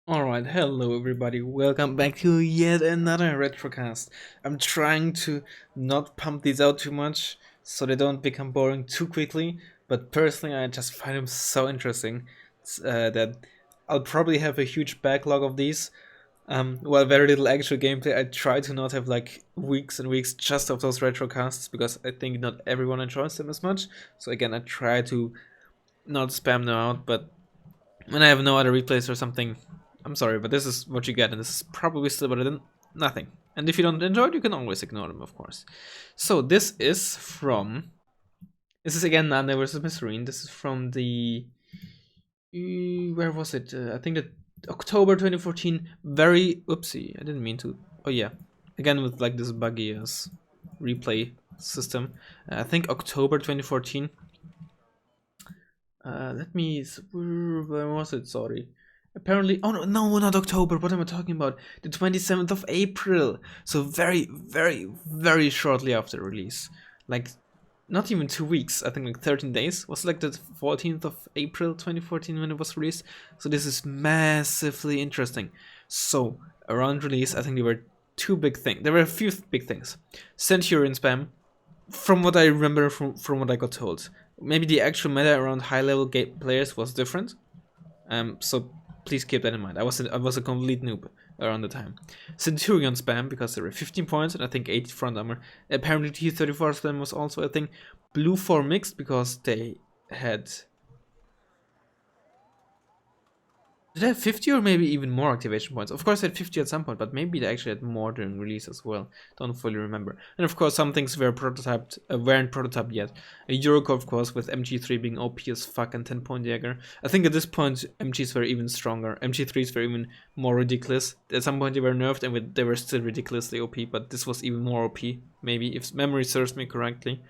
Alright, hello everybody, welcome back to yet another retrocast. I'm trying to not pump these out too much so they don't become boring too quickly, but personally I just find them so interesting that I'll probably have a huge backlog of these. While very little actual gameplay, I try to not have like weeks and weeks just of those retrocasts because I think not everyone enjoys them as much. So again, I try to not spam them out, but when I have no other replays or something, I'm sorry, but this is what you get, and this is probably still better than nothing. And if you don't enjoy it, you can always ignore them, of course. So this is from... This is again Nande versus mesrine. This is from the... where was it? I think that October 2014. Very... Oopsie, I didn't mean to. Oh yeah. Again with like this buggy replay system. I think October 2014. Let me... Where was it? Sorry. Apparently... Oh, no, not October. What am I talking about? The 27th of April. So very, very, very shortly after release. Like, not even 2 weeks. I think like 13 days. Was like the 14th of April 2014 when it was released. So this is massively interesting. So, around release, I think there were two big things. There were a few big things. Centurion spam. From what I remember from what I got told. Maybe the actual meta around high level players was different. So please keep that in mind. I was a complete noob around the time. Centurion spam because there were 15 points and I think 80 front armor. Apparently T34 spam was also a thing. Blue 4 mixed because they had... Did they have 50 or maybe even more activation points? Of course, they had 50 at some point, but maybe they actually had more during release as well. Don't fully remember. And of course, some things were prototyped, weren't prototyped yet. A Eurocore, of course, with MG3 being OP as fuck and 10-point Jäger. I think at this point, MGs were even stronger. MG3s were even more ridiculous. At some point, they were nerfed and they were still ridiculously OP, but this was even more OP, maybe, if memory serves me correctly.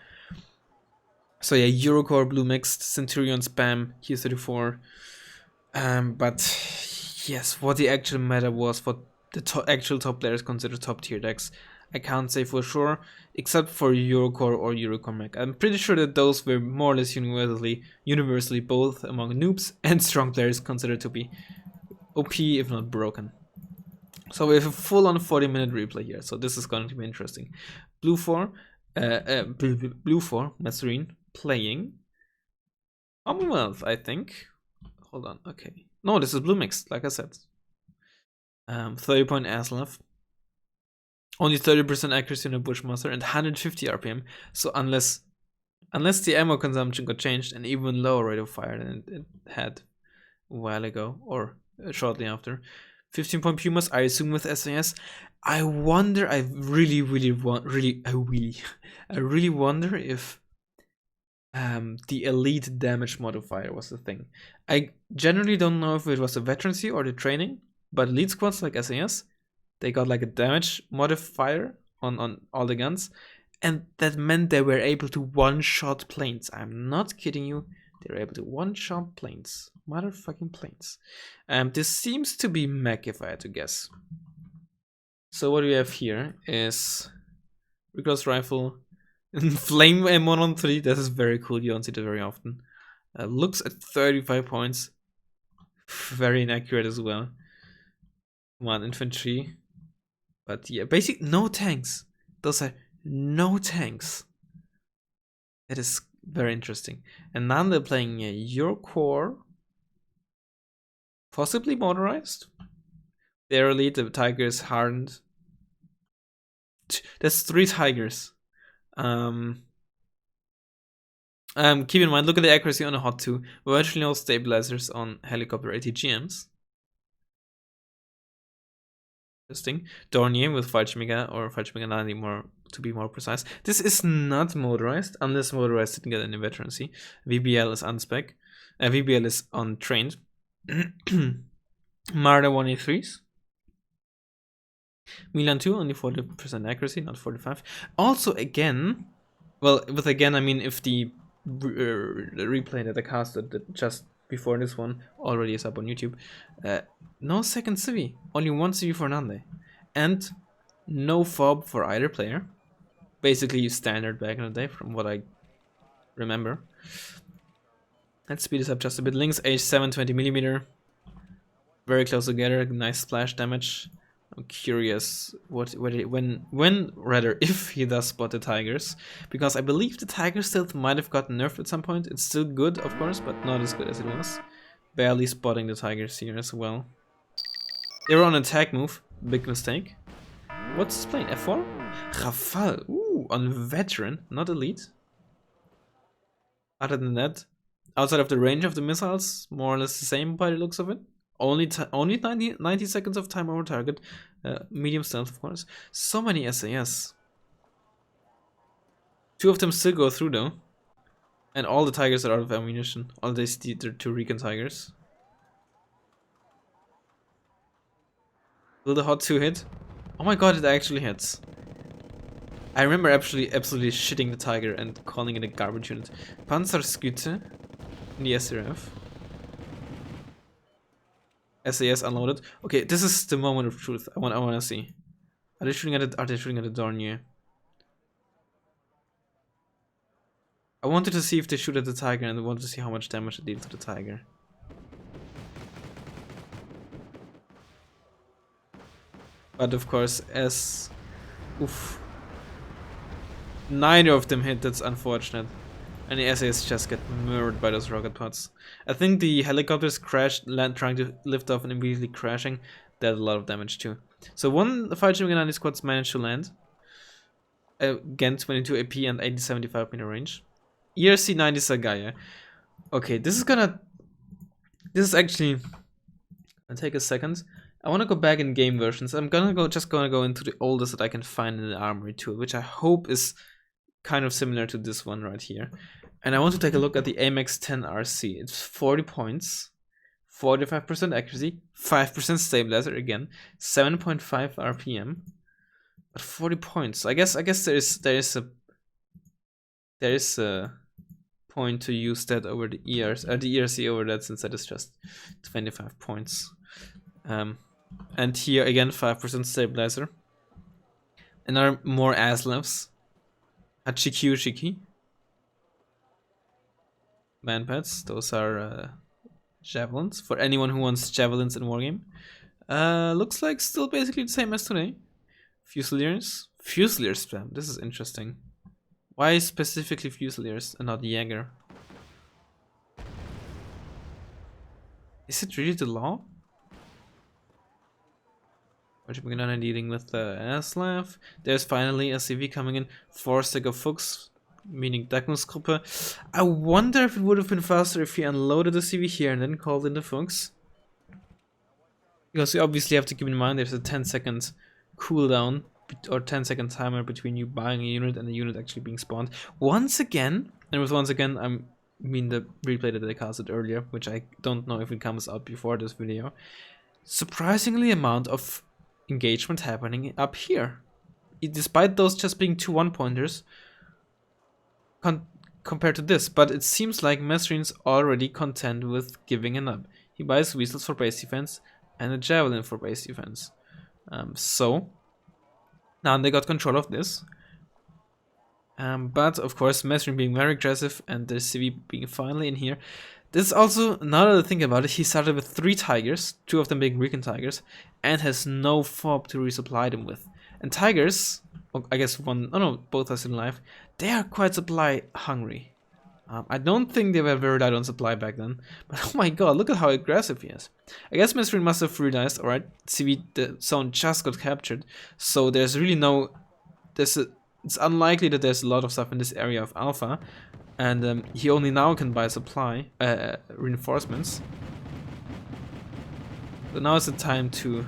So yeah, Eurocore, blue mixed, Centurion spam, Q34. But yes, what the actual meta was, what the actual top players consider top tier decks, I can't say for sure, except for Eurocore or Eurocore Mech. I'm pretty sure that those were more or less universally both among noobs and strong players considered to be OP if not broken. So we have a full-on 40-minute replay here, so this is going to be interesting. Blue 4, Blue 4, mesrine, playing Commonwealth, I think. Hold on, okay. No, this is blue mixed, like I said. 30-point Aslav. Only 30% accuracy on a Bushmaster and 150 RPM. So unless the ammo consumption got changed, an even lower rate of fire than it had a while ago or shortly after. 15-point Pumas, I assume with SAS. I wonder. I really wonder if the elite damage modifier was the thing. I generally don't know if it was the veterancy or the training, but elite squads like SAS, they got like a damage modifier on all the guns, and that meant they were able to one-shot planes. I'm not kidding you. They were able to one-shot planes. Motherfucking planes. This seems to be mech, if I had to guess. So what we have here is recoil rifle, flame M1 on 3, that is very cool, you don't see that very often. Looks at 35 points. Very inaccurate as well. Come on, infantry. But yeah, basically no tanks. Those are no tanks. That is very interesting. And now they're playing Eurocore. Possibly motorized. Their elite, the tiger is hardened. That's 3 tigers. Keep in mind, look at the accuracy on the Hot 2. Virtually no stabilizers on helicopter ATGMs. Interesting. Dornier with Fallschirmjäger or Fallschirmjäger nande more to be more precise. This is not motorized, unless motorized didn't get any veterancy. VBL is unspec. VBL is untrained. Marder 183s. Milan 2, only 40% accuracy, not 45. Also, again, well, with again, I mean if the replay that I casted just before this one already is up on YouTube. No second civi, only one civi for Nande. And no fob for either player. Basically standard back in the day from what I remember. Let's speed this up just a bit. Links age 720mm. Very close together, nice splash damage. I'm curious when rather if he does spot the tigers, because I believe the tiger stealth might have gotten nerfed at some point. It's still good, of course, but not as good as it was. Barely spotting the tigers here as well. They were on attack move, big mistake. What's this playing? F4? Rafale, ooh, on veteran, not elite. Other than that, outside of the range of the missiles, more or less the same by the looks of it. Only 90 seconds of time over target. Medium stealth, of course. So many SAS. 2 of them still go through though. And all the tigers are out of ammunition. All these 2 recon tigers. Will the hot 2 hit? Oh my god, it actually hits. I remember absolutely shitting the tiger and calling it a garbage unit. Panzersküte in the SRF. SAS unloaded. Okay, this is the moment of truth. I want to see. Are they shooting at it? Are they shooting at the Dornier? I wanted to see if they shoot at the tiger, and I wanted to see how much damage it did to the tiger. But of course, as oof, neither of them hit. That's unfortunate. And the SAS just get murdered by those rocket pods. I think the helicopters crashed, trying to lift off and immediately crashing. They had a lot of damage too. So one fighting 90 squads managed to land. Again, 22 AP and 80-75 meter range. ERC 90 Sagaya. Okay, this is actually. I'll take a second. I want to go back in game versions. I'm just gonna go into the oldest that I can find in the armory tool, which I hope is kind of similar to this one right here. And I want to take a look at the AMX 10 RC. It's 40 points, 45% accuracy, 5% stabilizer again, 7.5 RPM, but 40 points. I guess there is a point to use that over the ERC over that, since that is just 25 points. And here again 5% stabilizer. And are more Aslevs. Hachiki. Manpads, those are javelins. For anyone who wants javelins in Wargame. Looks like still basically the same as today. Fusiliers. Fusilier spam, this is interesting. Why specifically Fusiliers and not Jaeger? Is it really the law? We're gonna dealing with the Aslav. There's finally a CV coming in. 4 stack of Fuchs, meaning Deckungsgruppe. I wonder if it would have been faster if he unloaded the CV here and then called in the Fuchs. Because you obviously have to keep in mind there's a 10-second cooldown or 10-second timer between you buying a unit and the unit actually being spawned. Once again, and with once again, I mean the replay that I casted earlier, which I don't know if it comes out before this video. Surprisingly amount of engagement happening up here, despite those just being 2 1-pointers compared to this. But it seems like Mesrine's already content with giving it up. He buys weasels for base defense and a javelin for base defense. So now they got control of this. But of course, Mesrine being very aggressive and the CV being finally in here. This is also, now that I think about it, he started with 3 tigers, 2 of them being recon tigers, and has no fob to resupply them with. And tigers, I guess both are still alive, they are quite supply hungry. I don't think they were very light on supply back then, but oh my god, look at how aggressive he is. I guess Mesrine must have realized, alright, CV, the zone just got captured, so there's really no, it's unlikely that there's a lot of stuff in this area of Alpha. And he only now can buy supply reinforcements. So now is the time to.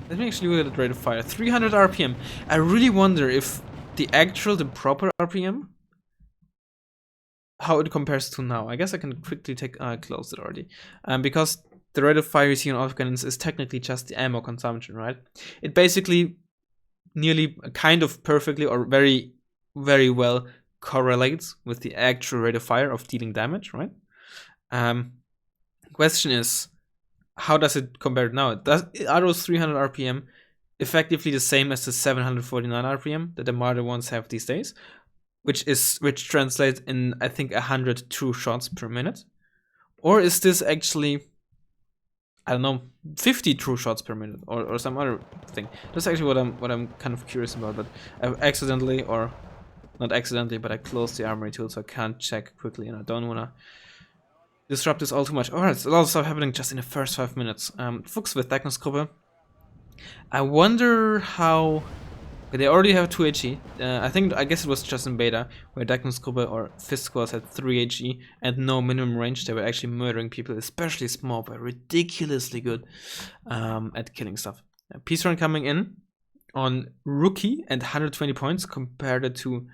Let me actually look at the rate of fire. 300 RPM. I really wonder if the proper RPM, how it compares to now. I guess I can quickly close it already. Because the rate of fire you see on autocannons is technically just the ammo consumption, right? It basically nearly kind of perfectly or very well correlates with the actual rate of fire of dealing damage, right? Question is, how does it compare now? Are those 300 RPM effectively the same as the 749 RPM that the Marder ones have these days, which translates in I think 100 true shots per minute? Or is this actually, I don't know, 50 true shots per minute, or some other thing? That's actually what I'm kind of curious about. But I've accidentally, or not accidentally, but I closed the armory tool, so I can't check quickly, and I don't wanna disrupt this all too much. Alright, so a lot of stuff happening just in the first 5 minutes. Fuchs with Diagnosgruppe. I wonder how. Okay, they already have 2 HE. I guess it was just in beta where Diagnosgruppe or Fist Squads had 3 HE and no minimum range. They were actually murdering people, especially small, but ridiculously good at killing stuff. Peace Run coming in on Rookie and 120 points compared to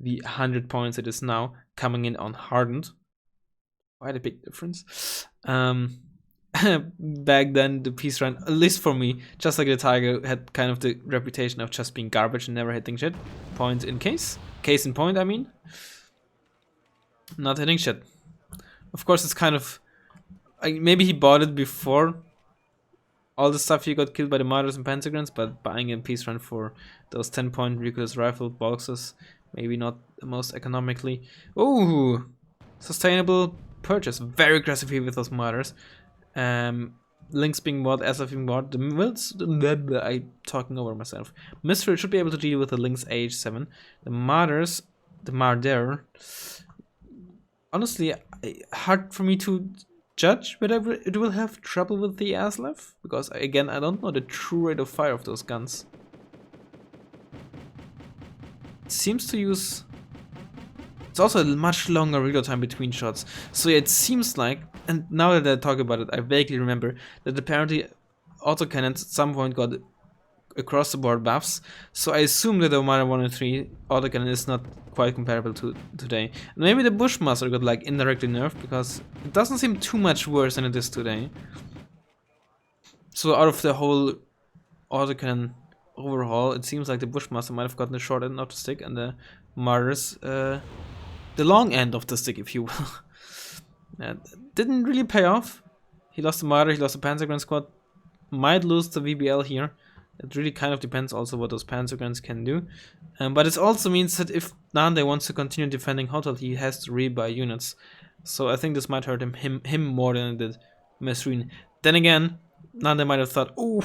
the 100 points it is now, coming in on Hardened. Quite a big difference. Back then, the Peace Run, at least for me, just like the Tiger, had kind of the reputation of just being garbage and never hitting shit. Point in case. Case in point, I mean. Not hitting shit. Of course, it's kind of... maybe he bought it before all the stuff he got killed by the Martyrs and Pentagrams, but buying a Peace Run for those 10-point ridiculous rifle boxes, maybe not the most economically. Ooh! Sustainable purchase. Very aggressive here with those Martyrs. Links being bought, SF being bought. The Mills, I'm talking over myself. Mystery should be able to deal with the Links AH7. The Martyrs, the Marder. Honestly, hard for me to judge whether it will have trouble with the Aslev, because again, I don't know the true rate of fire of those guns. It seems to use. It's also a much longer reload time between shots, so it seems like, and now that I talk about it, I vaguely remember that apparently autocannons at some point got across the board buffs, so I assume that the Omada 103 autocannon is not quite comparable to today. And maybe the Bushmaster got like indirectly nerfed, because it doesn't seem too much worse than it is today. So out of the whole autocannon overhaul, it seems like the Bushmaster might have gotten the short end of the stick, and the Martyrs the long end of the stick, if you will. Didn't really pay off. He lost the Martyr, he lost the Panzergren squad. Might lose the VBL here. It really kind of depends also what those Panzergrens can do. But it also means that if Nande wants to continue defending Hotel, he has to rebuy units. So I think this might hurt him more than it did Mesrine. Then again, Nande might have thought, oh,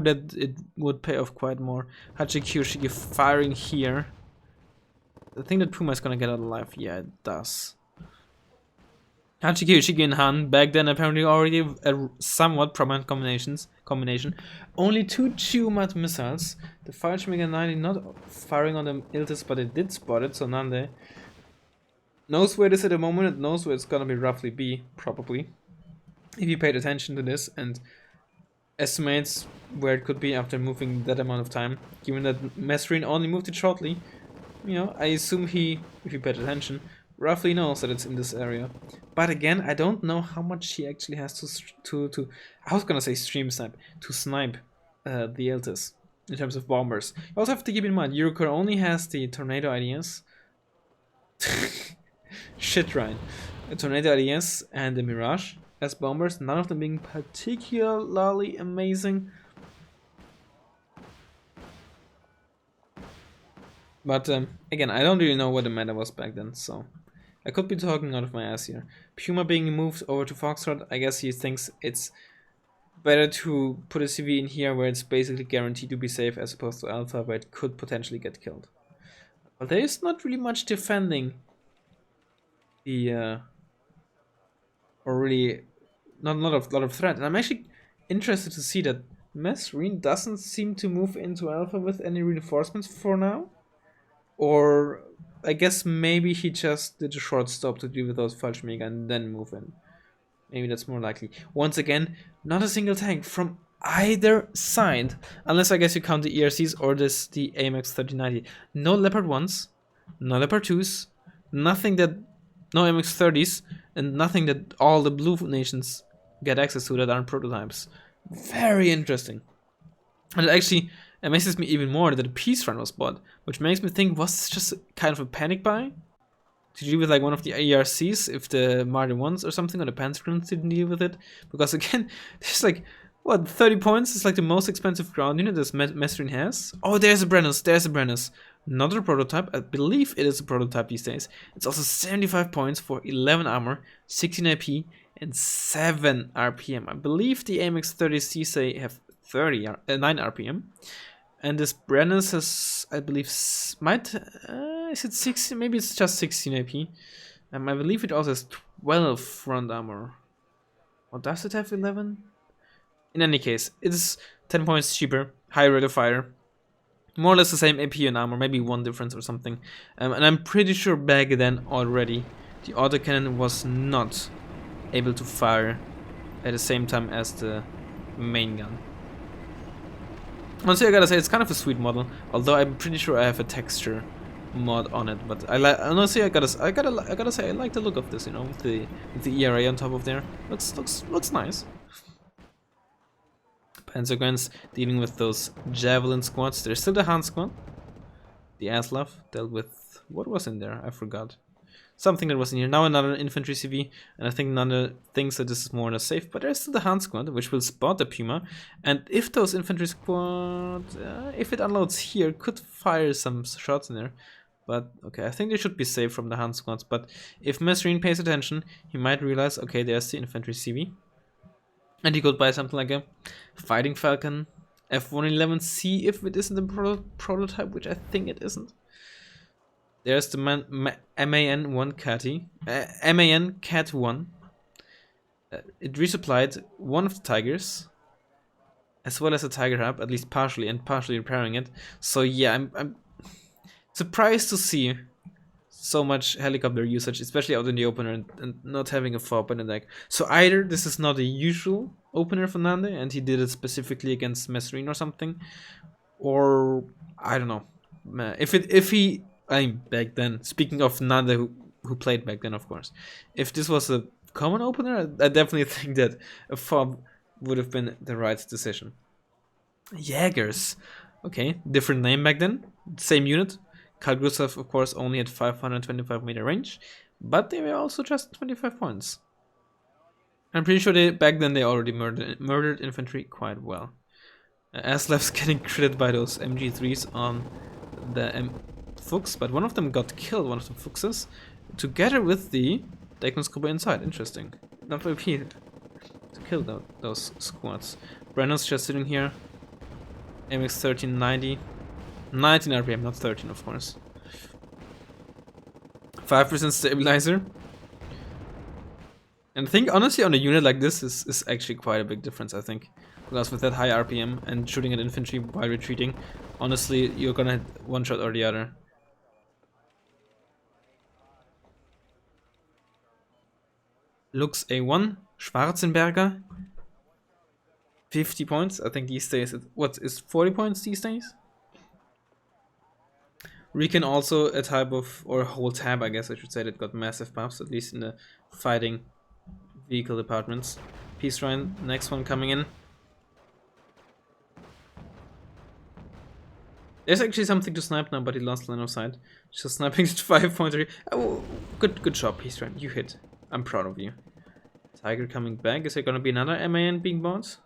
that it would pay off quite more. Hachiki firing here. I think that Puma is gonna get out alive. Yeah, it does. Hachiki and Han back then apparently already a somewhat prominent combination. Only 2 Chiumat missiles. The Fallschirmjäger 90 not firing on the Iltis, but it did spot it, so Nande knows where it is at the moment, it knows where it's gonna be roughly be, probably. If he paid attention to this and estimates where it could be after moving that amount of time. Given that Mesrine only moved it shortly, you know, I assume he, if he paid attention, roughly knows that it's in this area. But again, I don't know how much he actually has to I was gonna say stream snipe, to snipe the Eltis in terms of bombers. You also have to keep in mind, Yuriko only has the Tornado IDS. Shit, Ryan. A Tornado IDS and the Mirage as bombers, none of them being particularly amazing. But again, I don't really know what the meta was back then, so I could be talking out of my ass here. Puma being moved over to Foxtrot, I guess he thinks it's better to put a CV in here where it's basically guaranteed to be safe as opposed to Alpha where it could potentially get killed. But there is not really much defending the or really not a lot of threat. And I'm actually interested to see that Mesrine doesn't seem to move into Alpha with any reinforcements for now. Or I guess maybe he just did a short stop to deal with those Fallschirmjäger and then move in. Maybe that's more likely. Once again, not a single tank from either side. Unless I guess you count the ERCs or the AMX 3090. No Leopard 1s, no Leopard 2s, nothing that... No MX 30s, and nothing that all the blue nations get access to that aren't prototypes. Very interesting. And it actually amazes me even more that a Peace Run was bought, which makes me think, was this just kind of a panic buy? To deal with like one of the ERCs if the Martyr 1s or something, or the Panzergrens didn't deal with it? Because again, there's like, what, 30 points is like the most expensive ground unit this Mesrine has? Oh, there's a Brennus, Not a prototype, I believe it is a prototype these days. It's also 75 points for 11 armor, 16 IP, RPM. I believe the AMX-30 say have 9 RPM. And this Brennus has, I believe, is it 16? Maybe it's just 16 AP. I believe it also has 12 front armor. Or does it have 11? In any case, it's 10 points cheaper, higher rate of fire. More or less the same AP and armor, maybe one difference or something. And I'm pretty sure back then already, the autocannon was not able to fire at the same time as the main gun. Honestly, I gotta say it's kind of a sweet model, although I'm pretty sure I have a texture mod on it. But honestly, I gotta say I like the look of this, you know, with the ERA on top of there. Looks nice. Panzerguns dealing with those javelin squads. There's still the Han squad. The Aslav dealt with what was in there? I forgot. Something that was in here. Now another infantry CV, and I think Nande thinks that this is more or less safe. But there's still the Han squad, which will spot the Puma. And if those infantry squad, if it unloads here, could fire some shots in there. But okay, I think they should be safe from the Han squads. But if Mesrine pays attention, he might realize, okay, there's the infantry CV. And he could buy something like a Fighting Falcon F111C if it isn't a prototype, which I think it isn't. There's the MAN-1 Catty, MAN Cat 1. It resupplied one of the Tigers, as well as a Tiger Hub, at least partially, and partially repairing it. So yeah, I'm surprised to see so much helicopter usage, especially out in the opener, and not having a fob in the deck. So either this is not a usual opener for Nande, and he did it specifically against Mesrine or something, or I don't know. Back then, speaking of Nande, who played back then, of course, if this was a common opener, I definitely think that a fob would have been the right decision. Jägers, okay, different name back then, same unit. Carl Gustav, of course, only had 525 meter range, but they were also just 25 points. I'm pretty sure back then they already murdered infantry quite well. Aslav's getting critted by those MG3s on the Fuchs, but one of them got killed, one of the Fuchses, together with the Deckungsgruppe inside. Interesting. Not repeated. To kill those squads. Brennan's just sitting here. MX 1390. 19 RPM, not 13, of course. 5% stabilizer. And I think, honestly, on a unit like this is actually quite a big difference, I think. Because with that high RPM and shooting at infantry while retreating, honestly, you're gonna hit one shot or the other. Lux A1, Schwarzenberger. 50 points, I think these days. What is 40 points these days? Recon also a type of, or a whole tab, I guess I should say, that got massive buffs, at least in the fighting vehicle departments. Peace Ryan, next one coming in. There's actually something to snipe now, but he lost line of sight. Just sniping at 5.3. Oh, good job, Peace Ryan. You hit. I'm proud of you. Tiger coming back. Is there gonna be another MAN being bought?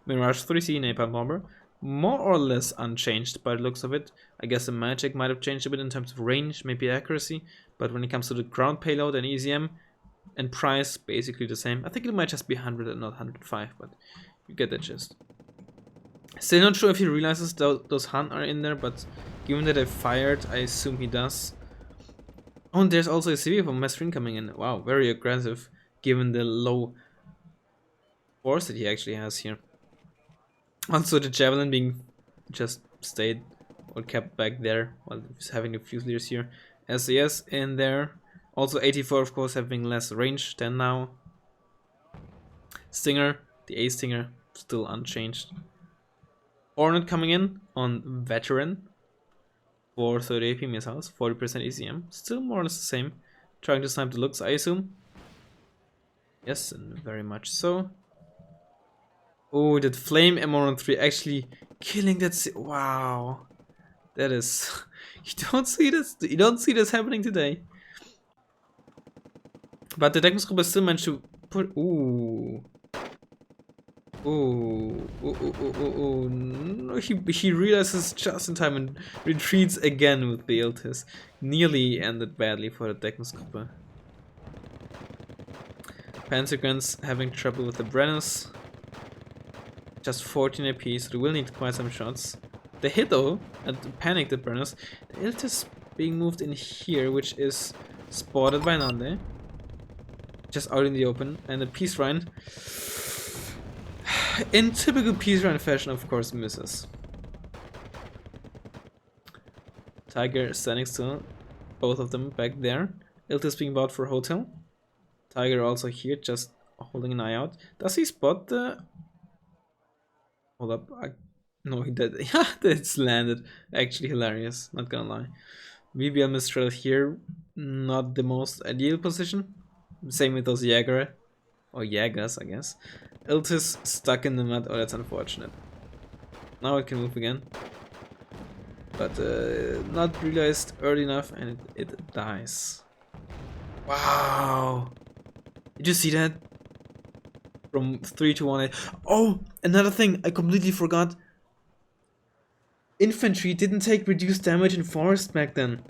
Mirage 3C Napalm Bomber. More or less unchanged by the looks of it. I guess the magic might have changed a bit in terms of range, maybe accuracy, but when it comes to the ground payload and EZM and price, basically the same. I think it might just be 100 and not 105, but you get the gist. Still not sure if he realizes those Han are in there, but given that I fired, I assume he does. Oh, and there's also a CV from Mesrine coming in. Wow, very aggressive, given the low force that he actually has here. Also, the Javelin being just stayed or kept back there while he's having the Fusiliers here. SAS in there. Also, 84, of course, having less range than now. Stinger, the A Stinger, still unchanged. Hornet coming in on Veteran for 30 AP missiles, 40% ECM. Still more or less the same. Trying to snipe the looks, I assume. Yes, and very much so. Oh, that flame M103 actually killing that. Wow, that is. You don't see this. You don't see this happening today. But the Deckungsgruppe still managed to put. Ooh. No, he realizes just in time and retreats again with the Iltis. Nearly ended badly for the Deckungsgruppe. Panzerguns having trouble with the Brennus. Just 14 AP, so they will need quite some shots. They hit though, and panicked the Brennus. The Ilt is being moved in here, which is spotted by Nande. Just out in the open, and the Peace Rhine, in typical Peace Rhine fashion, of course, misses. Tiger standing still, both of them back there. Ilt is being bought for hotel. Tiger also here, just holding an eye out. Does he spot the... Hold up, no, he did. Yeah, it's landed. Actually hilarious, not gonna lie. VBL Mistral here, not the most ideal position. Same with those Jäger, or Jägers, I guess. Ilt is stuck in the mud. Oh, that's unfortunate. Now it can move again. But not realized early enough, and it dies. Wow! Did you see that? From 3 to 1. Oh, another thing I completely forgot. Infantry didn't take reduced damage in Forest back then.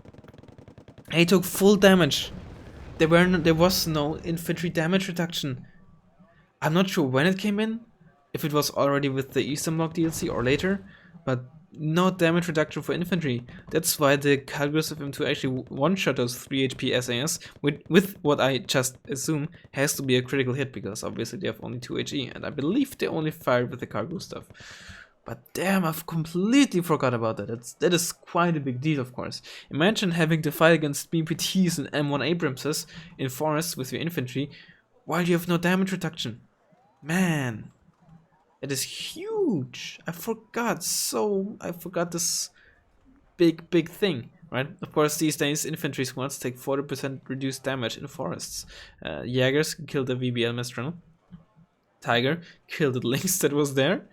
They took full damage. There was no infantry damage reduction. I'm not sure when it came in, if it was already with the Eastern Bloc DLC or later, but no damage reduction for infantry. That's why the Calgary of M2 actually one-shot those 3 HP SAS with what I just assume has to be a critical hit, because obviously they have only 2 HE, and I believe they only fired with the cargo stuff. But damn, I've completely forgot about that. That is quite a big deal, of course. Imagine having to fight against BMPTs and M1 Abramses in forests with your infantry while you have no damage reduction. Man, that is huge. I forgot this big thing, right? Of course, these days infantry squads take 40% reduced damage in forests. Jägers killed the VBL Mistral. Tiger killed the Lynx that was there.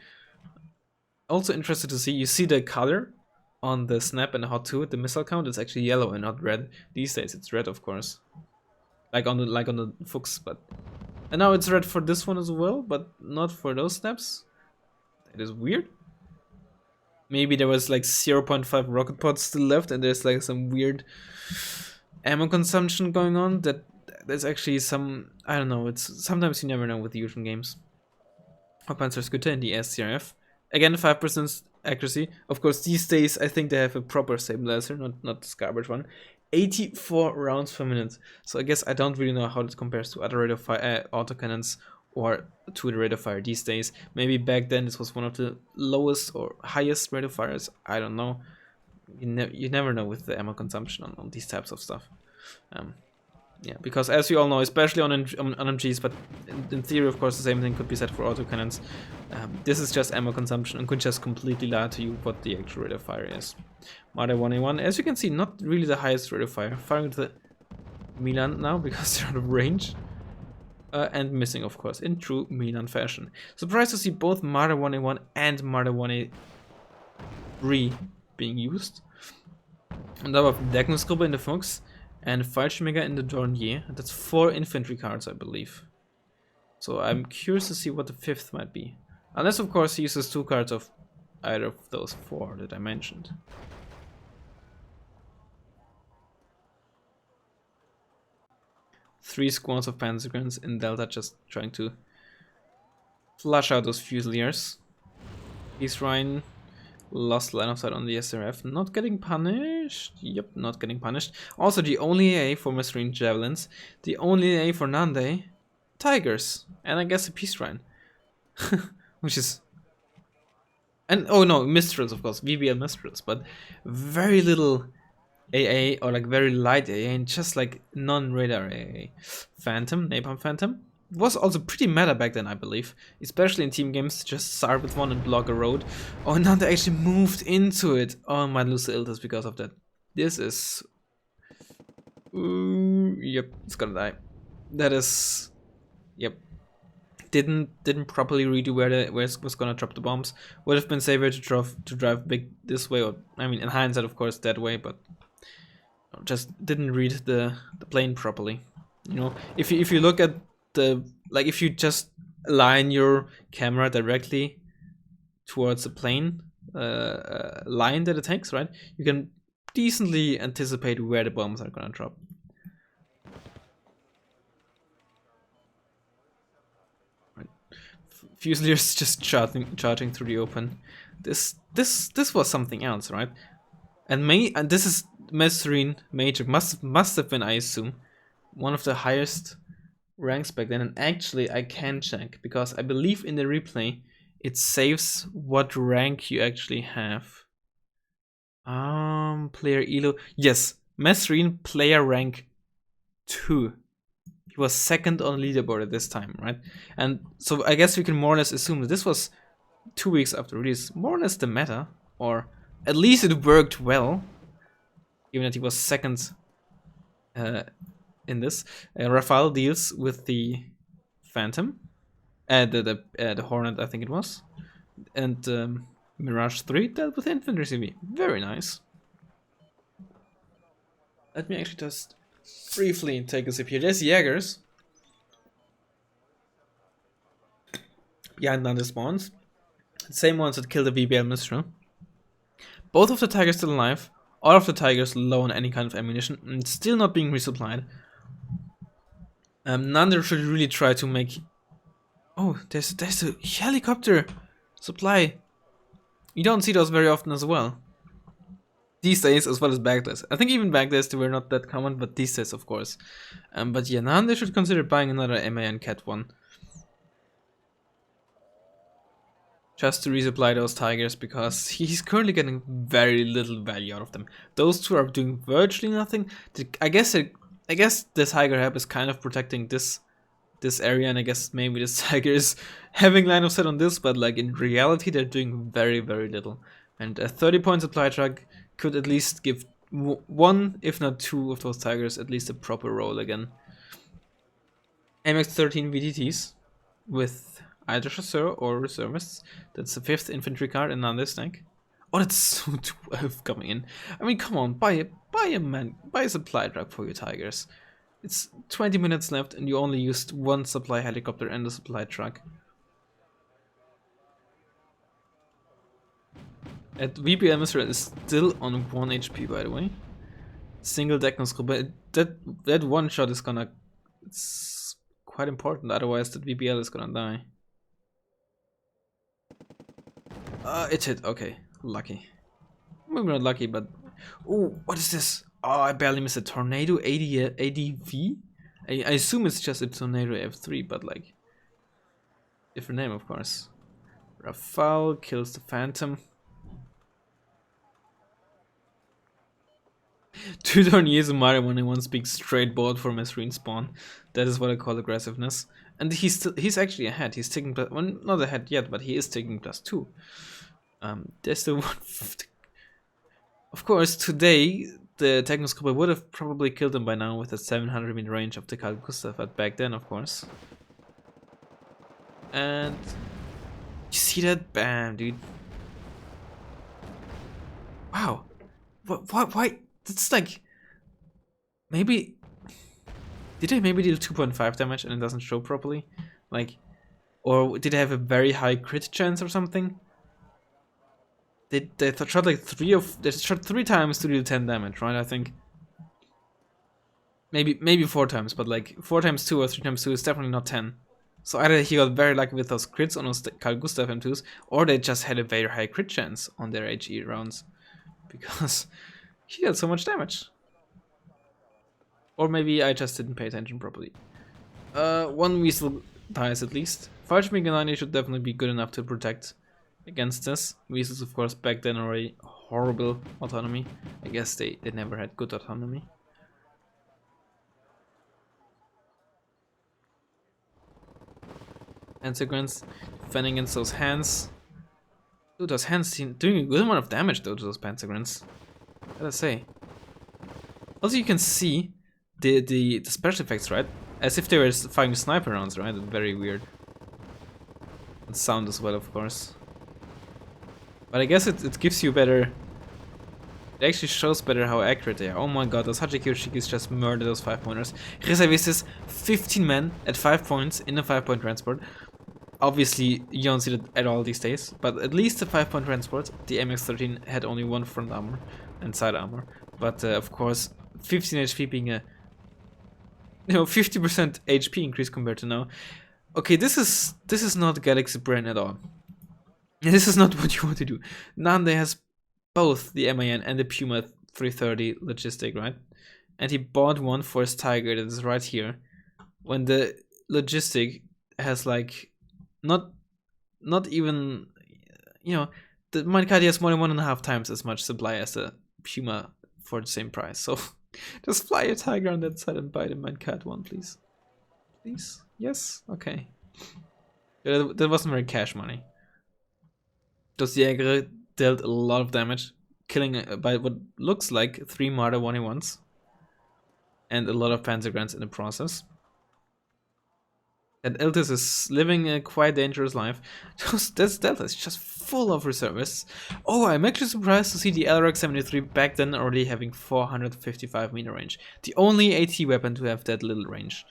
Also interested to see, you see the color on the Snap and the Hot 2, the missile count is actually yellow and not red. These days it's red, of course. Like on the Fuchs, but... And now it's red for this one as well, but not for those snaps. That is weird. Maybe there was like 0.5 rocket pods still left, and there's like some weird ammo consumption going on. There's actually some, I don't know, it's sometimes you never know with the Fusion games. Panzer Scooter in the SCRF. Again, 5% accuracy. Of course, these days I think they have a proper stabilizer, not this garbage one. 84 rounds per minute. So I guess I don't really know how this compares to other rate of fire autocannons or to the rate of fire these days. Maybe back then this was one of the lowest or highest rate of fires. I don't know. You never know with the ammo consumption on these types of stuff. Yeah, because as you all know, especially on MGs, but in theory, of course, the same thing could be said for autocannons. This is just ammo consumption and could just completely lie to you what the actual rate of fire is. Marder 1A1, as you can see, not really the highest rate of fire. Firing to the Milan now because they're out of range. And missing, of course, in true Milan fashion. Surprised to see both Marder 1A1 and Marder 1A3 being used. On top of Deckungsgruppe in the Fuchs and Fallschirmjäger in the Dornier. That's 4 infantry cards, I believe. So I'm curious to see what the 5th might be. Unless, of course, he uses 2 cards of either of those 4 that I mentioned. Three squads of Panzerguns in Delta just trying to flush out those Fusiliers. Peace Rhine lost line of sight on the SRF, not getting punished. Yep, not getting punished. Also, the only A for mesrine Javelins, the only A for Nande, Tigers, and I guess a Peace Rhine. Which is... And, oh no, Mistrals, of course, VBL Mistrals, but very little AA, or like very light AA, and just like non-radar AA. Phantom, Napalm Phantom, was also pretty meta back then, I believe, especially in team games. Just start with one and block a road. Oh, now they actually moved into it. Oh, I might lose the Iltis because of that. This is... yep, it's gonna die. That is... Yep. Didn't properly redo where it was gonna drop the bombs. Would have been safer to drive big this way, or I mean, in hindsight, of course, that way, but just didn't read the plane properly. You know, if you look at the, like, if you just align your camera directly towards the plane line that it takes, right, you can decently anticipate where the bombs are gonna drop. Fusiliers just charging through the open. This was something else, right? And this is mesrine major must have been, I assume, one of the highest ranks back then. And actually, I can check because I believe in the replay it saves what rank you actually have. Player elo, yes, mesrine player rank 2. He was second on leaderboard at this time, right? And so I guess we can more or less assume that this was 2 weeks after release, more or less the meta, or at least it worked well, given that he was second in this. Rafale deals with the Phantom, the Hornet, I think it was, and Mirage 3 dealt with Infantry CV. Very nice. Let me actually just briefly take a sip here. There's Jaegers. Behind nande spawns. Same ones that killed the VBL Mistral. Both of the Tigers still alive. All of the Tigers low on any kind of ammunition and still not being resupplied. Nande should really try to make... Oh, there's a helicopter supply. You don't see those very often as well. These days, as well as back days. I think even back days they were not that common, but these days, of course. But yeah, Nande should consider buying another MA and Cat 1. Just to resupply those Tigers, because he's currently getting very little value out of them. Those two are doing virtually nothing. I guess this Tiger Hab is kind of protecting this area, and I guess maybe this Tiger is having line of sight on this, but like in reality they're doing very, very little. And a 30-point supply truck could at least give one, if not two, of those Tigers at least a proper roll again. MX-13 VTTs with either chasseur or reservists. That's the 5th infantry card in Nande's tank. Oh, that's so 12 coming in. I mean, come on, buy a supply truck for your Tigers. It's 20 minutes left and you only used one supply helicopter and a supply truck. At VBL Mistral is still on 1 HP, by the way. Single Deckungsgruppe. That one shot is gonna... It's quite important, otherwise that VBL is gonna die. It hit, okay. Lucky. Maybe not lucky, but... Oh, what is this? Oh, I barely missed a Tornado ADV? I assume it's just a Tornado F3, but like... different name, of course. Rafale kills the Phantom. 2 Torniers and Mario 1 speaks straight board for mesrine spawn. That is what I call aggressiveness. And he's actually ahead. He's taking plus, well, not ahead yet, but he is taking +2. There's the one. Of course, today the Technoscope would have probably killed him by now with a 700-meter range of the Carl Gustav, but back then, of course. And you see that? Bam, dude. Wow. What? Why? It's like, maybe, did they maybe deal 2.5 damage and it doesn't show properly? Like, or did they have a very high crit chance or something? They shot like they shot 3 times to deal 10 damage, right? I think. Maybe 4 times, but like 4 times 2 or 3 times 2 is definitely not 10. So either he got very lucky with those crits on those Carl Gustav M2s, or they just had a very high crit chance on their HE rounds. Because he dealt so much damage. Or maybe I just didn't pay attention properly. 1 Weasel dies at least. Fallschirmjäger should definitely be good enough to protect against this. Weasels, of course, back then already horrible autonomy. I guess they never had good autonomy. Pentagrams defending against those hands. Dude, those hands doing a good amount of damage though to those pentagrams. Gotta say. Also, you can see the special effects, right? As if they were firing sniper rounds, right? Very weird. And sound as well, of course. But I guess it gives you better... It actually shows better how accurate they are. Oh my god, those Hachiki just murdered those 5-pointers. Reservistes, 15 men at 5 points in a 5-point transport. Obviously, you don't see that at all these days, but at least the 5-point transport, the MX-13 had only 1 front armor and side armor. But of course, 15 HP being a 50% HP increase compared to now. Okay, this is not Galaxy Brain at all. This is not what you want to do. Nande has both the MAN and the Puma 330 logistic, right? And he bought one for his Tiger that is right here. When the logistic has like not even, you know, the Mancati has more than 1.5 times as much supply as the Puma for the same price. So just fly a Tiger on that side and buy the Mancat one, please. Please? Yes? Okay. That wasn't very cash money. Das Jäger dealt a lot of damage, killing by what looks like 3 Marder 1v1s and a lot of Panzergrants in the process. And Iltis is living a quite dangerous life. This Delta is just full of reservists. Oh, I'm actually surprised to see the LRX 73 back then already having 455 meter range. The only AT weapon to have that little range.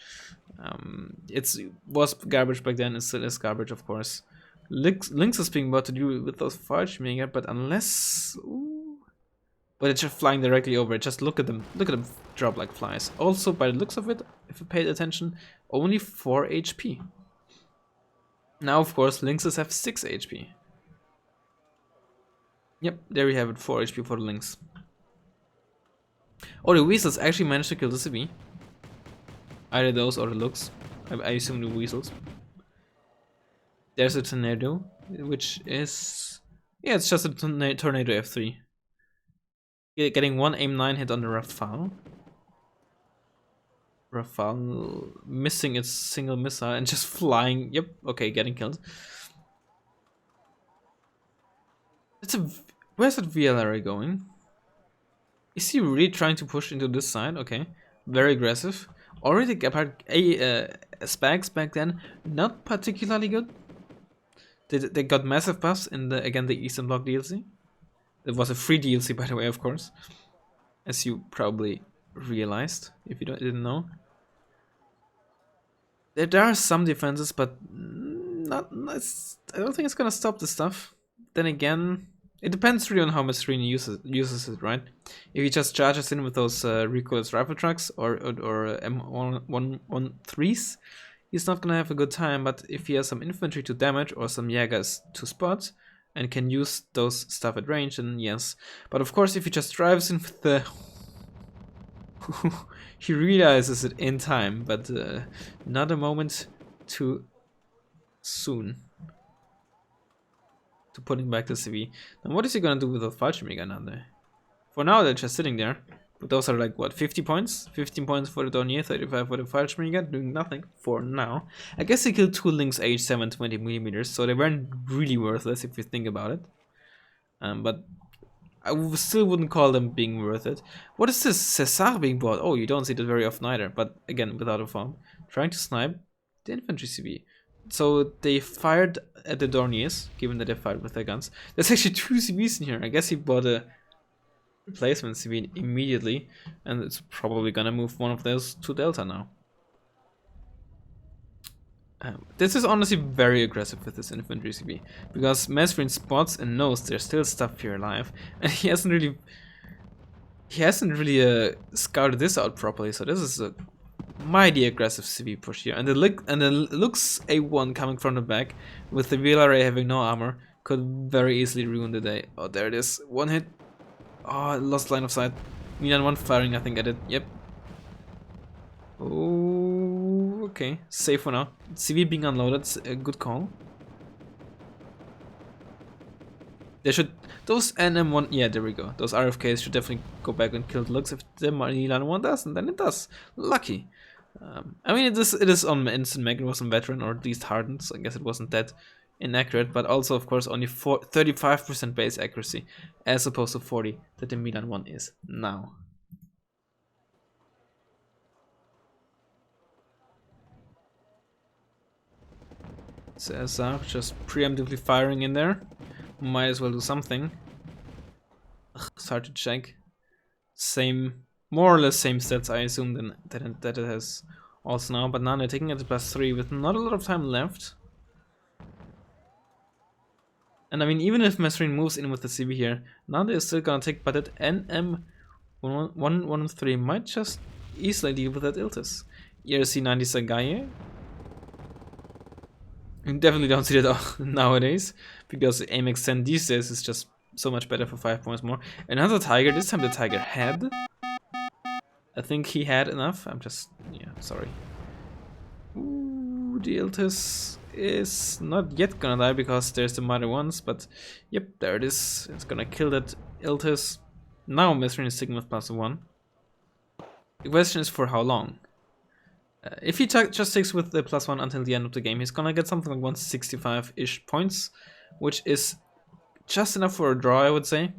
It was garbage back then, it still is garbage, of course. Lynx is being about to do with those Fallschirmjäger, but unless... Ooh. But it's just flying directly over it. Just look at them drop like flies. Also, by the looks of it, if you paid attention, only 4 HP. Now, of course, Lynxes have 6 HP. Yep, there we have it, 4 HP for the Lynx. Oh, the Weasels actually managed to kill the CV. Either those or the Lux. I assume the Weasels. There's a Tornado, which is... Yeah, it's just a Tornado F3. Getting one aim 9 hit on the Rafale. Rafale missing its single missile and just flying. Yep, okay, getting killed. Where's that VLRA going? Is he really trying to push into this side? Okay, very aggressive. Already Spags back then, not particularly good. They got massive buffs in the Eastern Bloc DLC. It was a free DLC, by the way, of course, as you probably realized if you didn't know. There are some defenses, but I don't think it's gonna stop this stuff. Then again, it depends really on how mesrine uses it, right? If he just charges in with those recoilless rifle trucks or M113s, he's not gonna have a good time. But if he has some infantry to damage or some Jägers to spot and can use those stuff at range, then yes. But of course, if he just drives in with the... he realizes it in time, but not a moment too soon to putting back the CV. Then what is he gonna do with the Fallschirmjäger nande? For now, they're just sitting there. But those are like, what, 50 points? 15 points for the Dornier, 35 for the Fallschirmjäger, doing nothing for now. I guess he killed 2 Lynx H7 20mm, so they weren't really worthless if you think about it. But I still wouldn't call them being worth it. What is this? Cesar being bought? Oh, you don't see that very often either, but again, without a farm. Trying to snipe the infantry CV. So they fired at the Dorniers, given that they fired with their guns. There's actually 2 CVs in here. I guess he bought a replacement CV immediately, and it's probably gonna move one of those to Delta now. This is honestly very aggressive with this infantry CV, because mesrine spots and knows there's still stuff here alive, and he hasn't really scouted this out properly. So this is a mighty aggressive CV push here, and the Lux A1 coming from the back with the VLRA having no armor could very easily ruin the day. Oh, there it is, 1 hit. Oh, I lost line of sight. Milan 1 firing, I think I did. Yep. Oh, okay. Safe for now. CV being unloaded, a good call. They should... Those NM1... Yeah, there we go. Those RFKs should definitely go back and kill the Lux. If the Milan 1 does, and then it does. Lucky. I mean, it is on instant Meg. It was on veteran, or at least hardened, so I guess it wasn't that inaccurate, but also, of course, only 35% base accuracy, as opposed to 40 that the Milan 1 is now. Cesar just preemptively firing in there. Might as well do something. It's hard to check. More or less same stats, I assume, that it has also now, but now they're taking it to +3 with not a lot of time left. And I mean, even if mesrine moves in with the CV here, now they're still gonna take, but that NM113 might just easily deal with that Iltis. ERC 90 Sagaye. You definitely don't see that nowadays, because aim extend these days is just so much better for 5 points more. Another tiger, this time the tiger had. I think he had enough. I'm just, yeah, sorry. Ooh, the Iltis is not yet gonna die because there's the mother ones, but yep, there it is. It's gonna kill that Iltis. Now mesrine is sticking with +1. The question is for how long? If he just sticks with the +1 until the end of the game, he's gonna get something like 165-ish points, which is just enough for a draw, I would say.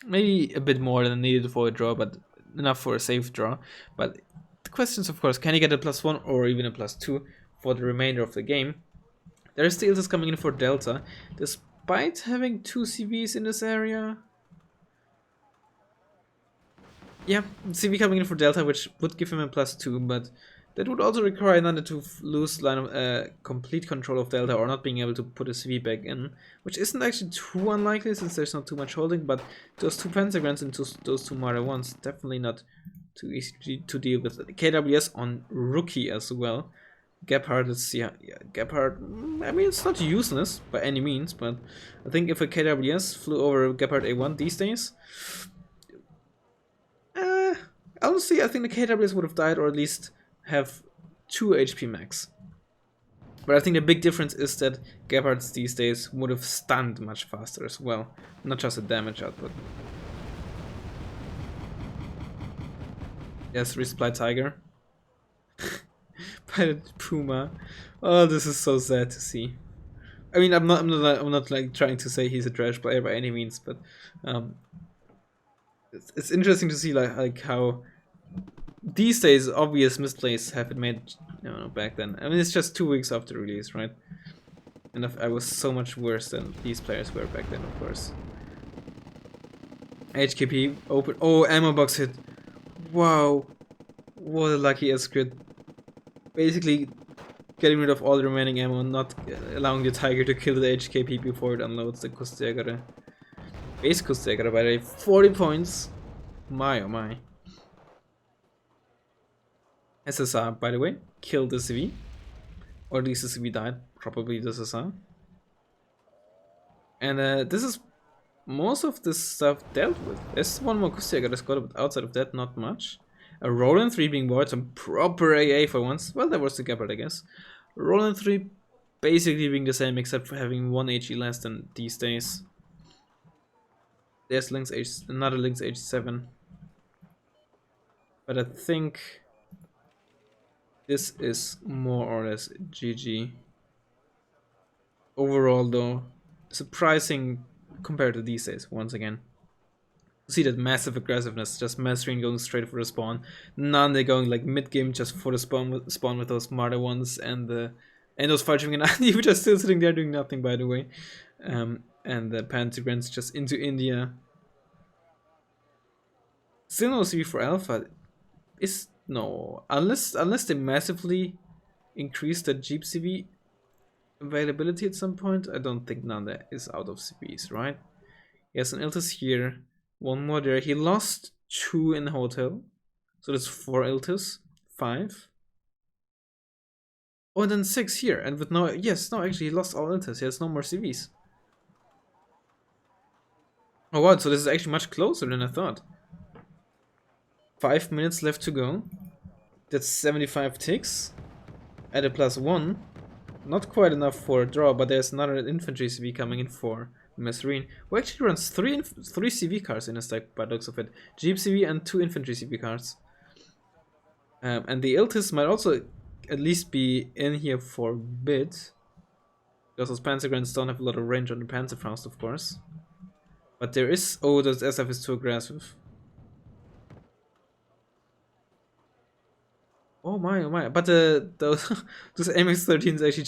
Maybe a bit more than needed for a draw, but enough for a safe draw. But the question is, of course, can he get a +1 or even a +2 for the remainder of the game? There's the Iltis coming in for Delta, despite having 2 CVs in this area. Yeah, CV coming in for Delta, which would give him a +2, but that would also require nande to lose line of, complete control of Delta or not being able to put a CV back in, which isn't actually too unlikely since there's not too much holding, but those 2 pentagrams and those 2 mother ones, definitely not too easy to deal with. KWS on Rookie as well. Gebhardt is, yeah, Gebhardt, I mean, it's not useless by any means, but I think if a KWS flew over Gebhardt A1 these days, honestly, I think the KWS would have died or at least have 2 HP max. But I think the big difference is that Gebhardts these days would have stunned much faster as well, not just a damage output. Yes, resupply tiger. By the Puma. Oh, this is so sad to see. I mean, I'm not like trying to say he's a trash player by any means, but it's interesting to see like how these days obvious misplays have been made, you know, back then. I mean, it's just 2 weeks after release, right? And I was so much worse than these players were back then, of course. HKP open. Oh, ammo box hit. Wow, what a lucky S-crit. Basically getting rid of all the remaining ammo and not allowing the tiger to kill the HKP before it unloads the Kustjäger. Base Kustjäger, by the way, 40 points. My oh my. SSR, by the way, killed the CV. Or at least the CV died. Probably the SSR. And this is most of this stuff dealt with. There's one more Kustjäger that's got, but outside of that, not much. A Roland 3 being bought, some proper AA for once. Well, that was the Gebhardt, I guess. Roland 3 basically being the same, except for having 1 HE less than these days. There's Lynx H, another Lynx H7. But I think this is more or less GG. Overall, though, surprising compared to these days, once again. See that massive aggressiveness, just mesrine going straight for the spawn, nande going like mid-game just for the spawn with those mother ones, and those fighting and Andy, which are still sitting there doing nothing, by the way. And the pentagrams just into India. Still no CV for Alpha. Is no, unless they massively increase the Jeep CV availability at some point. I don't think nande is out of CVs, right? Yes, an Iltis here. 1 more there. He lost 2 in the hotel. So that's 4 Iltis. 5. Oh, and then 6 here. And with no... Yes, no, actually, he lost all Iltis. He has no more CVs. Oh, wow. So this is actually much closer than I thought. 5 minutes left to go. That's 75 ticks. At a +1. Not quite enough for a draw, but there's another infantry CV coming in for mesrine, who actually runs 3 CV cards in his deck by the looks of it. Jeep CV and 2 infantry CV cards. And the Iltis might also at least be in here for a bit. Because those Pentagrams don't have a lot of range on the Panzerfaust, of course. But there is... Oh, those SF is too aggressive. Oh my, oh my. But those MX-13s actually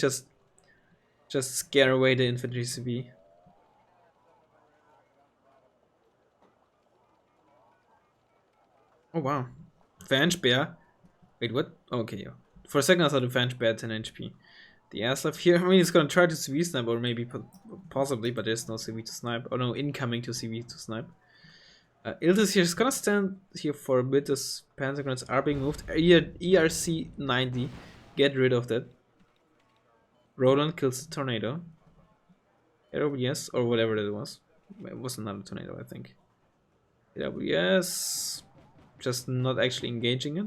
just scare away the infantry CV. Oh wow. Venge Bear. Wait, what? Okay, yeah. For a second I thought the Venge Bear had 10 HP. The Aslav here, I mean, he's gonna try to CV snipe, or maybe possibly, but there's no CV to snipe. Oh no, incoming to CV to snipe. Iltis here is gonna stand here for a bit as pentagrams are being moved. ERC 90. Get rid of that. Roland kills the tornado. AWS, or whatever that was. It was another tornado, I think. AWS, just not actually engaging it.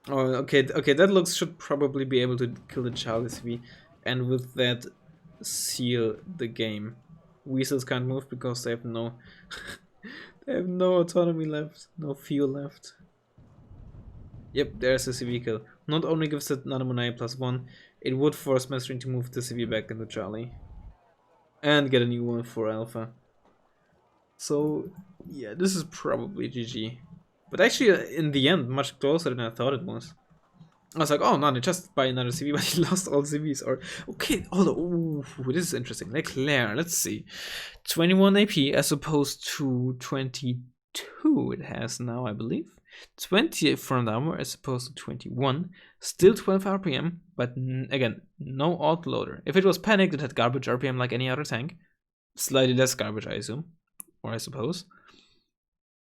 Oh, okay, okay, that looks should probably be able to kill the child SV, and with that, seal the game. Weasels can't move because they have no, they have no autonomy left, no fuel left. Yep, there's a CV kill. Not only gives it Nanamonai +1, it would force mesrine to move the CV back into Charlie. And get a new one for Alpha. So, yeah, this is probably GG. But actually, in the end, much closer than I thought it was. I was like, oh, no, just buy another CV, but he lost all CVs. Or, okay, ooh, this is interesting. Leclerc, let's see. 21 AP as opposed to 22 it has now, I believe. 20 front armor as opposed to 21. Still 12 RPM, but again, no autoloader. If it was panicked, it had garbage RPM like any other tank. Slightly less garbage, I assume. Or I suppose.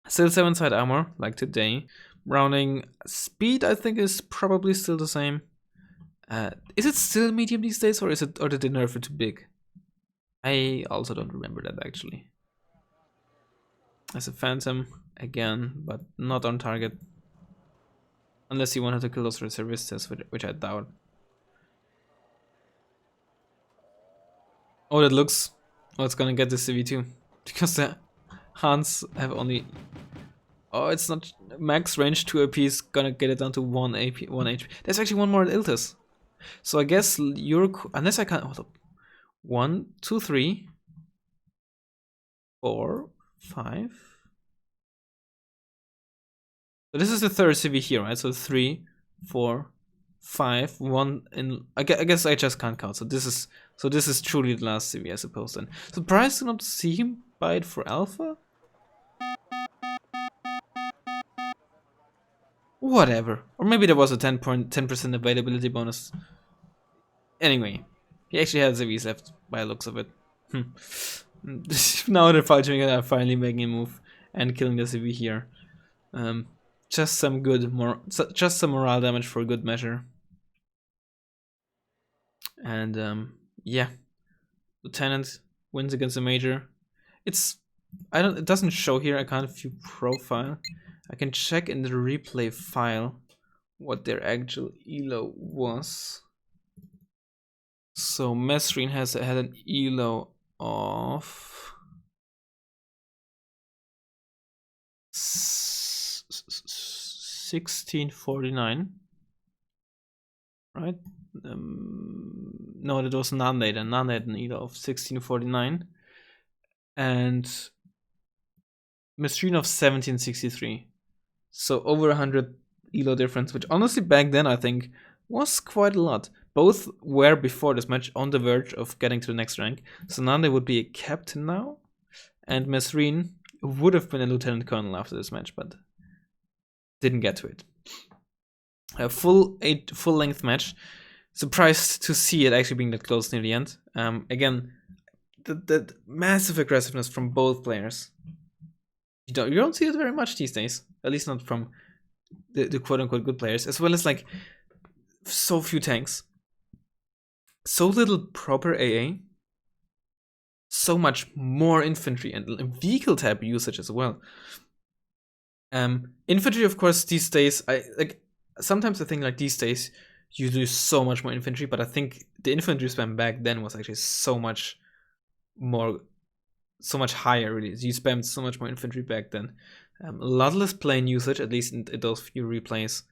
Still 7 side armor, like today. Rounding speed, I think, is probably still the same. Is it still medium these days, or did they nerf it too big? I also don't remember that, actually. As a phantom, again, but not on target. Unless you wanted to kill those reservistas, which I doubt. Oh, that looks... Oh, it's gonna get the CV2. Because the Hans have only... Oh, it's not... Max range 2 AP is gonna get it down to 1 AP, 1 HP. There's actually one more at Iltis. So I guess you're... Unless I can't... Hold up. 1, 2, 3... 4, 5... So this is the third CV here, right? So 3, 4, 5, 1 in... I guess I just can't count. So this is truly the last CV, I suppose. Then surprised to not see him buy it for Alpha. Whatever. Or maybe there was a 10% availability bonus. Anyway, he actually has CVs left by the looks of it. Now they're finally making a move and killing the CV here. Just some morale damage for good measure. And yeah, Lieutenant wins against a major. It doesn't show here. I can't view profile. I can check in the replay file what their actual elo was. So mesrine had an elo of 1649, right? No, that was Nande. Then Nande had an elo of 1649, and mesrine of 1763. So over 100 elo difference, which honestly back then I think was quite a lot. Both were before this match on the verge of getting to the next rank. So Nande would be a captain now, and mesrine would have been a lieutenant colonel after this match, but didn't get to it. A full length match. Surprised to see it actually being that close near the end. Again, the massive aggressiveness from both players. You don't see it very much these days, at least not from the quote unquote good players, as well as like so few tanks, so little proper AA, so much more infantry and vehicle type usage as well. Infantry, of course, these days, sometimes I think like these days you do so much more infantry, but I think the infantry spam back then was actually so much higher, really. You spammed so much more infantry back then. A lot less plane usage, at least in those few replays.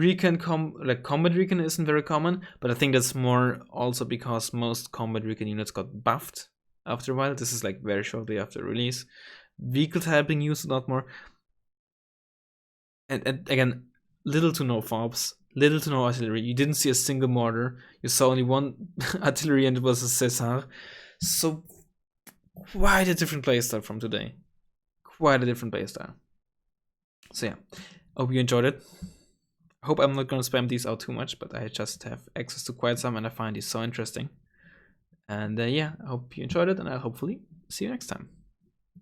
Combat recon isn't very common, but I think that's more also because most combat recon units got buffed after a while. This is like very shortly after release. Vehicle type being used a lot more. And again, little to no FOBs, little to no artillery. You didn't see a single mortar. You saw only one artillery, and it was a César. So quite a different playstyle from today. Quite a different playstyle. So yeah, hope you enjoyed it. I hope I'm not going to spam these out too much, but I just have access to quite some and I find these so interesting. And yeah, I hope you enjoyed it, and I'll hopefully see you next time.